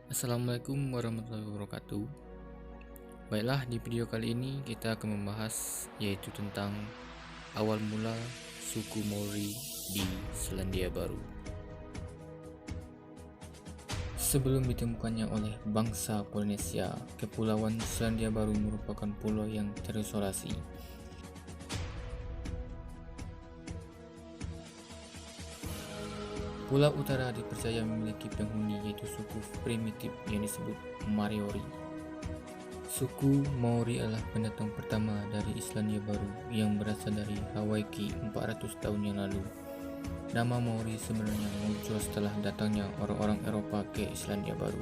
Assalamualaikum warahmatullahi wabarakatuh. Baiklah, di video kali ini kita akan membahas yaitu tentang awal mula suku Maori di Selandia Baru. Sebelum ditemukannya oleh bangsa Polinesia, Kepulauan Selandia Baru merupakan pulau yang terisolasi. Pulau utara dipercaya memiliki penghuni yaitu suku primitif yang disebut Moriori. Suku Maori adalah pendatang pertama dari Selandia Baru yang berasal dari Hawaii 400 tahun yang lalu. Nama Maori sebenarnya muncul setelah datangnya orang-orang Eropa ke Selandia Baru.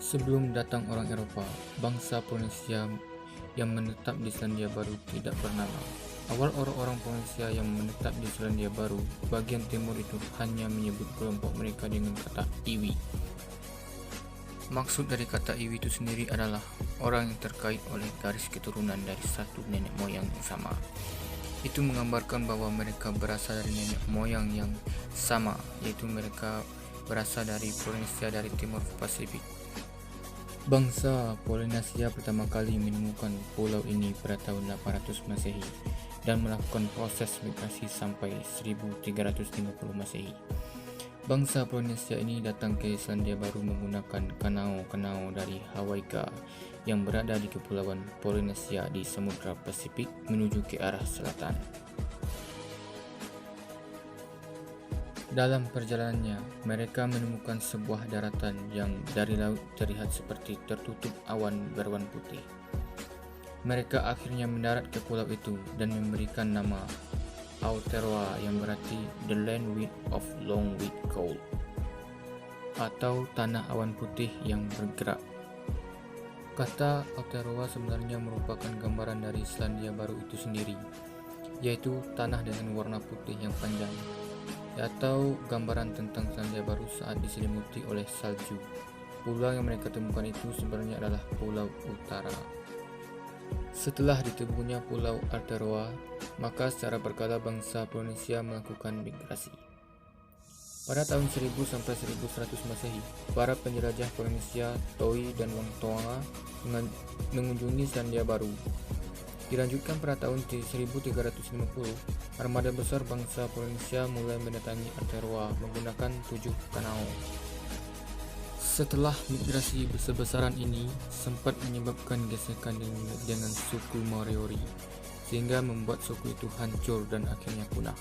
Sebelum datang orang Eropa, bangsa Polinesia yang menetap di Selandia Baru tidak bernama. Awal orang-orang Polinesia yang menetap di Selandia Baru bagian timur itu hanya menyebut kelompok mereka dengan kata Iwi. Maksud dari kata Iwi itu sendiri adalah orang yang terkait oleh garis keturunan dari satu nenek moyang yang sama. Itu menggambarkan bahwa mereka berasal dari nenek moyang yang sama, yaitu mereka berasal dari Polinesia dari Timur Pasifik. Bangsa Polinesia pertama kali menemukan pulau ini pada tahun 800 Masehi dan melakukan proses migrasi sampai 1350 Masehi. Bangsa Polinesia ini datang ke Selandia Baru menggunakan kanao-kanao dari Hawaii yang berada di Kepulauan Polinesia di Samudra Pasifik menuju ke arah selatan. Dalam perjalanannya, mereka menemukan sebuah daratan yang dari laut terlihat seperti tertutup awan berwarna putih. Mereka akhirnya mendarat ke pulau itu dan memberikan nama Aotearoa yang berarti The Land of Long White Coal atau Tanah Awan Putih yang Bergerak. Kata Aotearoa sebenarnya merupakan gambaran dari Selandia Baru itu sendiri, yaitu tanah dengan warna putih yang panjang, atau gambaran tentang Selandia Baru saat diselimuti oleh salju. Pulau yang mereka temukan itu sebenarnya adalah Pulau Utara. Setelah ditemukannya Pulau Aotearoa, maka secara berkala bangsa Polinesia melakukan migrasi. Pada tahun 1000 sampai 1100 Masehi, para penjelajah Polinesia, Toi dan Wang Tonga mengunjungi Selandia Baru. Dilanjutkan pada tahun 1350, armada besar bangsa Polinesia mulai mendatangi Aotearoa menggunakan 7 kanao. Setelah migrasi besar-besaran ini sempat menyebabkan gesekan dengan suku Moriori, sehingga membuat suku itu hancur dan akhirnya punah.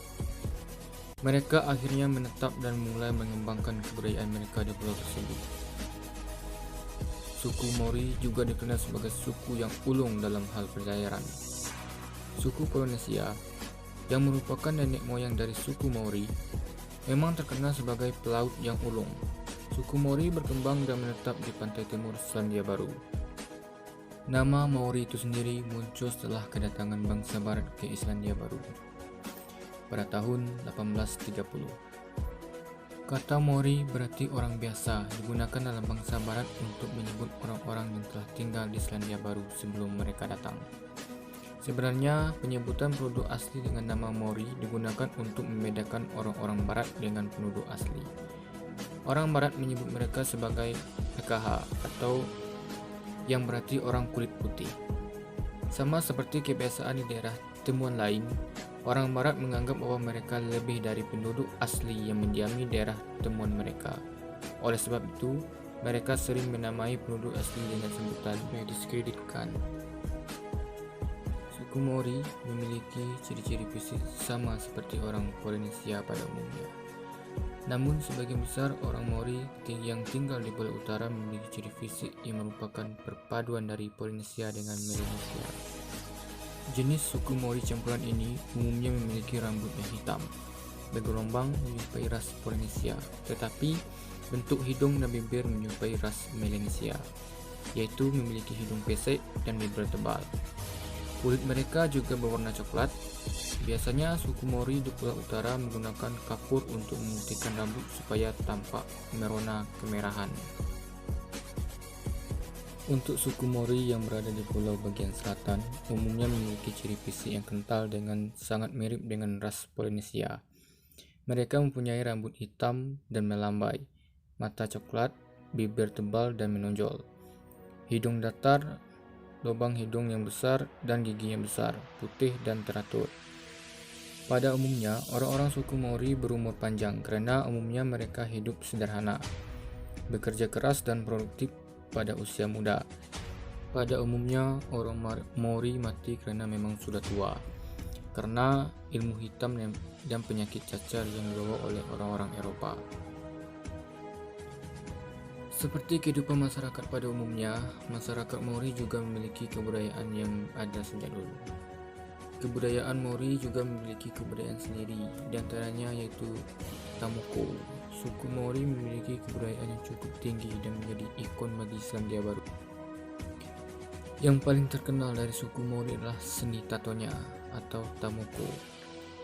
Mereka akhirnya menetap dan mulai mengembangkan kebudayaan mereka di pulau tersebut. Suku Maori juga dikenal sebagai suku yang ulung dalam hal perairan. Suku Polinesia, yang merupakan nenek moyang dari suku Maori, memang terkenal sebagai pelaut yang ulung. Suku Maori berkembang dan menetap di pantai timur Selandia Baru. Nama Maori itu sendiri muncul setelah kedatangan bangsa barat ke Selandia Baru pada tahun 1830. Kata Maori berarti orang biasa, digunakan dalam bangsa barat untuk menyebut orang-orang yang telah tinggal di Selandia Baru sebelum mereka datang. Sebenarnya, penyebutan penduduk asli dengan nama Maori digunakan untuk membedakan orang-orang barat dengan penduduk asli. Orang barat menyebut mereka sebagai PKH atau yang berarti orang kulit putih. Sama seperti kebiasaan di daerah temuan lain, orang barat menganggap bahwa mereka lebih dari penduduk asli yang mendiami daerah temuan mereka. Oleh sebab itu, mereka sering menamai penduduk asli dengan sebutan yang diskreditkan. Suku Maori memiliki ciri-ciri fisik sama seperti orang Polinesia pada umumnya. Namun sebagian besar orang Maori yang tinggal di Pulau Utara memiliki ciri fisik yang merupakan perpaduan dari Polinesia dengan Melanesia. Jenis suku Maori campuran ini umumnya memiliki rambut yang hitam, bergelombang menyerupai ras Polinesia, tetapi bentuk hidung dan bibir menyerupai ras Melanesia, yaitu memiliki hidung pesek dan bibir tebal. Kulit mereka juga berwarna coklat. Biasanya suku Maori di Pulau Utara menggunakan kapur untuk memutihkan rambut supaya tampak merona kemerahan. Untuk suku Mori yang berada di pulau bagian selatan, umumnya memiliki ciri fisik yang kental dengan sangat mirip dengan ras Polinesia. Mereka mempunyai rambut hitam dan melambai, mata coklat, bibir tebal dan menonjol, hidung datar, lubang hidung yang besar dan gigi yang besar, putih dan teratur. Pada umumnya, orang-orang suku Mori berumur panjang karena umumnya mereka hidup sederhana, bekerja keras dan produktif pada usia muda. Pada umumnya, orang Mori mati karena memang sudah tua, karena ilmu hitam dan penyakit cacar yang dibawa oleh orang-orang Eropa. Seperti kehidupan masyarakat pada umumnya, masyarakat Mori juga memiliki kebudayaan yang ada sejak dulu. Kebudayaan Mori juga memiliki kebudayaan sendiri, diantaranya yaitu Tamoko. Suku Mori memiliki kebudayaan yang cukup tinggi dan menjadi ikon bagi Selandia Baru. Yang paling terkenal dari suku Mori adalah seni tatonya atau Tamoko.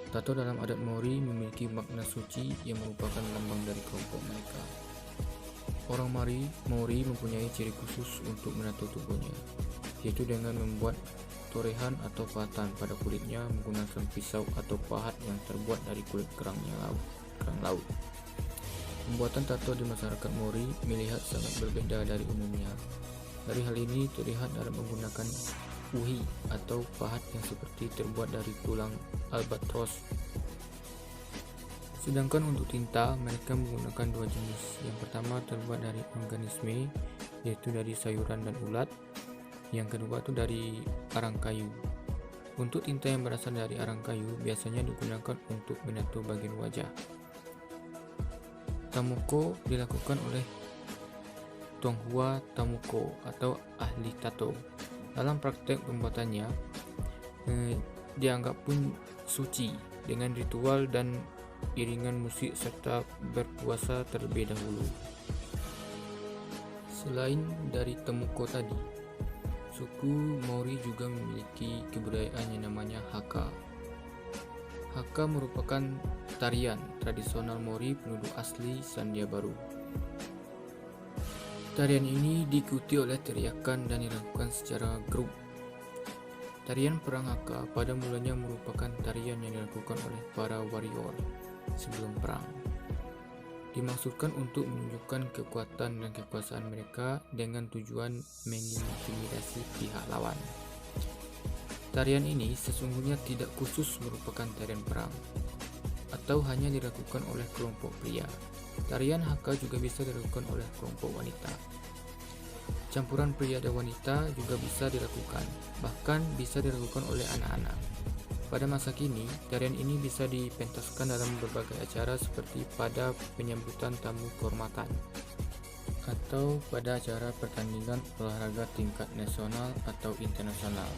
Tato dalam adat Mori memiliki makna suci yang merupakan lambang dari kelompok mereka. Orang Mori mempunyai ciri khusus untuk menato tubuhnya, yaitu dengan membuat torehan atau pahatan pada kulitnya menggunakan pisau atau pahat yang terbuat dari kulit kerang laut. Pembuatan tato di masyarakat Mori melihat sangat berbeda dari umumnya. Dari hal ini terlihat dalam menggunakan uhi atau pahat yang seperti terbuat dari tulang albatros. Sedangkan untuk tinta, mereka menggunakan dua jenis. Yang pertama terbuat dari organisme, yaitu dari sayuran dan ulat. Yang kedua itu dari arang kayu. Untuk tinta yang berasal dari arang kayu biasanya digunakan untuk menato bagian wajah. Tamoko dilakukan oleh Tonghua Tamoko atau ahli tato. Dalam praktek pembuatannya dianggap pun suci dengan ritual dan iringan musik serta berpuasa terlebih dahulu. Selain dari Tamoko tadi, suku Mori juga memiliki kebudayaan yang namanya Haka. Haka merupakan tarian tradisional Mori penduduk asli Selandia Baru. Tarian ini diikuti oleh teriakan dan dilakukan secara grup. Tarian perang Haka pada mulanya merupakan tarian yang dilakukan oleh para warrior sebelum perang. Dimaksudkan untuk menunjukkan kekuatan dan kekuasaan mereka dengan tujuan mengintimidasi pihak lawan. Tarian ini sesungguhnya tidak khusus merupakan tarian perang atau hanya dilakukan oleh kelompok pria. Tarian Haka juga bisa dilakukan oleh kelompok wanita. Campuran pria dan wanita juga bisa dilakukan, bahkan bisa dilakukan oleh anak-anak. Pada masa kini, tarian ini bisa dipentaskan dalam berbagai acara seperti pada penyambutan tamu kehormatan atau pada acara pertandingan olahraga tingkat nasional atau internasional.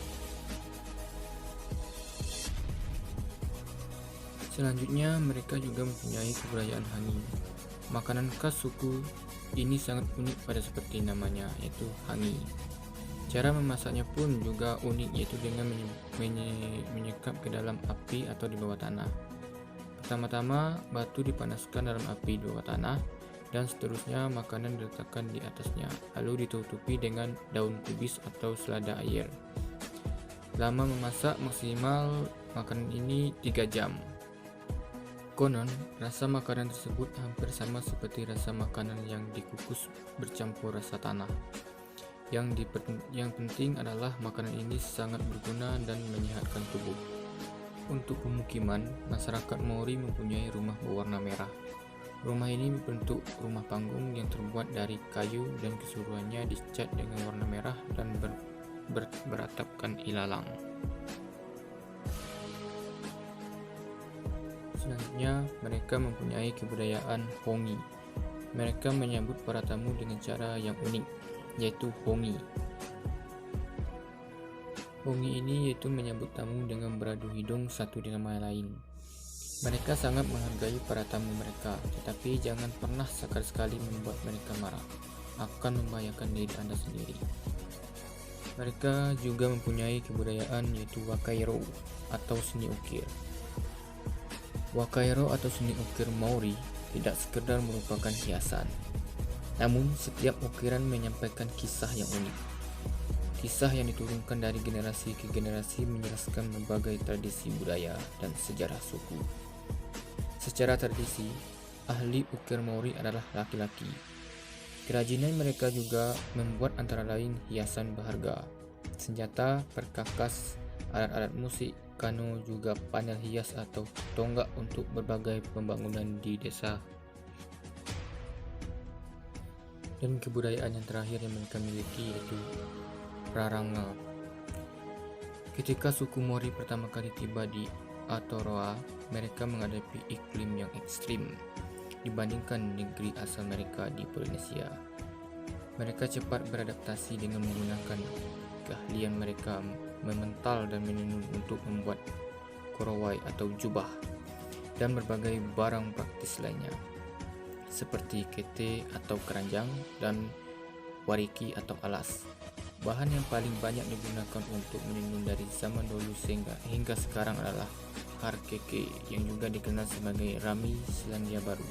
Selanjutnya, mereka juga mempunyai kebudayaan Hangi. Makanan khas suku ini sangat unik pada seperti namanya, yaitu Hangi. Cara memasaknya pun juga unik, yaitu dengan menyekap ke dalam api atau di bawah tanah. Pertama-tama, batu dipanaskan dalam api di bawah tanah, dan seterusnya makanan diletakkan di atasnya, lalu ditutupi dengan daun kubis atau selada air. Lama memasak maksimal makanan ini 3 jam. Konon, rasa makanan tersebut hampir sama seperti rasa makanan yang dikukus bercampur rasa tanah. Yang penting adalah makanan ini sangat berguna dan menyehatkan tubuh. Untuk pemukiman, masyarakat Mori mempunyai rumah berwarna merah. Rumah ini berbentuk rumah panggung yang terbuat dari kayu dan keseluruhannya dicat dengan warna merah dan beratapkan ilalang. Selanjutnya, mereka mempunyai kebudayaan Hongi. Mereka menyambut para tamu dengan cara yang unik, yaitu Hongi. Hongi ini yaitu menyambut tamu dengan beradu hidung satu dengan yang lain. Mereka sangat menghargai para tamu mereka, tetapi jangan pernah sekali-sekali membuat mereka marah. Akan membahayakan diri Anda sendiri. Mereka juga mempunyai kebudayaan yaitu Wakairo atau seni ukir. Wakairo atau seni ukir Maori tidak sekedar merupakan hiasan, namun setiap ukiran menyampaikan kisah yang unik. Kisah yang diturunkan dari generasi ke generasi menjelaskan berbagai tradisi budaya dan sejarah suku. Secara tradisi, ahli ukir Maori adalah laki-laki. Kerajinan mereka juga membuat antara lain hiasan berharga, senjata, perkakas, alat-alat musik, kano, juga panel hias atau tonggak untuk berbagai pembangunan di desa. Dan kebudayaan yang terakhir yang mereka miliki yaitu Raranga. Ketika suku Mori pertama kali tiba di Aotearoa, mereka menghadapi iklim yang ekstrim dibandingkan negeri asal mereka di Polinesia. Mereka cepat beradaptasi dengan menggunakan keahlian mereka memental dan menenun untuk membuat korowai atau jubah dan berbagai barang praktis lainnya seperti kete atau keranjang dan wariki atau alas. Bahan yang paling banyak digunakan untuk menenun dari zaman dulu hingga sekarang adalah harkeke yang juga dikenal sebagai rami Selandia Baru.